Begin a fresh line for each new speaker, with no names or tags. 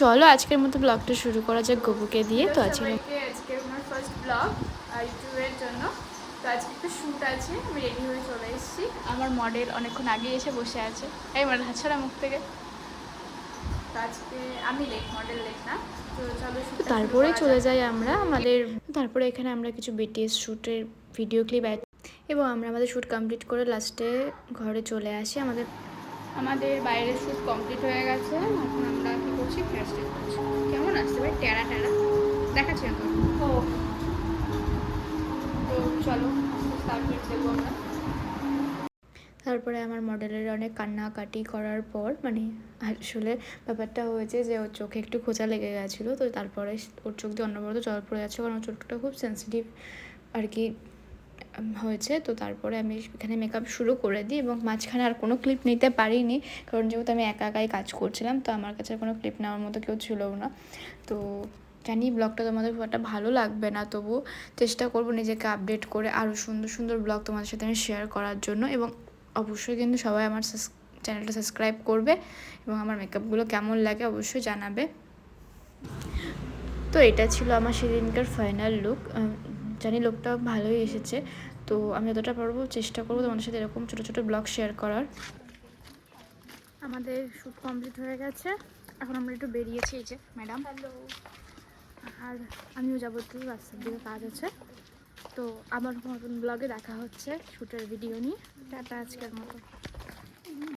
চলো আজকের মতো ব্লগটা শুরু করা যাক গবুকে দিয়ে। তো আজকে
আমার ফার্স্ট ব্লগ ইউটিউবের জন্য। তো আজকে একটা শ্যুট আছে, আমি রেডি হয়ে চলে এসেছি। আমার মডেল অনেকক্ষণ আগে এসে বসে আছে, এই মডেল হাতছাড়া মুখ থেকে। তো আজকে আমি লেট, মডেল লেট না। তো চলো
তারপরে চলে যাই আমরা আমাদের, তারপরে এখানে আমরা কিছু বিটিএস শ্যুটের ভিডিও ক্লিপ এবং আমরা আমাদের শ্যুট কমপ্লিট করে লাস্টে ঘরে চলে আসি।
আমাদের বাইরের শ্যুট কমপ্লিট হয়ে গেছে। এখন আমরা কী করছি, হেয়ার স্টাইল করছি। কেমন আসছে ভাই, টেরা টেরা দেখাচ্ছি তো। তো চলো স্টার্ট করে দেবো আমরা।
তারপরে আমার মডেলের অনেক কান্নাকাটি করার পর, মানে আসলে ব্যাপারটা হয়েছে যে ওর চোখে একটু খোঁচা লেগে গেছিলো। তো তারপরে ওর চোখ দিয়ে অনবরত জল পড়ে যাচ্ছে, কারণ ওর চোখটা খুব সেন্সিটিভ আর কি হয়েছে। তো তারপরে আমি এখানে মেকআপ শুরু করে দিই এবং মাঝখানে আর কোনো ক্লিপ নিতে পারিনি, কারণ যেহেতু আমি একা একাই কাজ করছিলাম, তো আমার কাছে কোনো ক্লিপ নেওয়ার মতো কেউ ছিলও না। তো জানি ব্লগটা তোমাদের খুব একটা ভালো লাগবে না, তবু চেষ্টা করব নিজেকে আপডেট করে আরও সুন্দর সুন্দর ব্লগ তোমাদের সাথে আমি শেয়ার করার জন্য। এবং অবশ্যই কিন্তু সবাই আমার চ্যানেলটা সাবস্ক্রাইব করবে এবং আমার মেকআপগুলো কেমন লাগে অবশ্যই জানাবে। তো এটা ছিল আমার সেদিনকার ফাইনাল লুক। জানি লুকটা ভালোই এসেছে। তো আমি যতটা পারবো চেষ্টা করবো তোমাদের সাথে এরকম ছোটো ছোটো ব্লগ শেয়ার করার।
আমাদের শ্যুট কমপ্লিট হয়ে গেছে, এখন আমরা একটু বেরিয়েছি। এই যে ম্যাডাম, হ্যালো। আর আমিও যাবো, একটু রাস্তার দিকে কাজ আছে। তো আমার নতুন ব্লগে দেখা হচ্ছে শ্যুটের ভিডিও নিয়ে। টাটা আজকের মতো।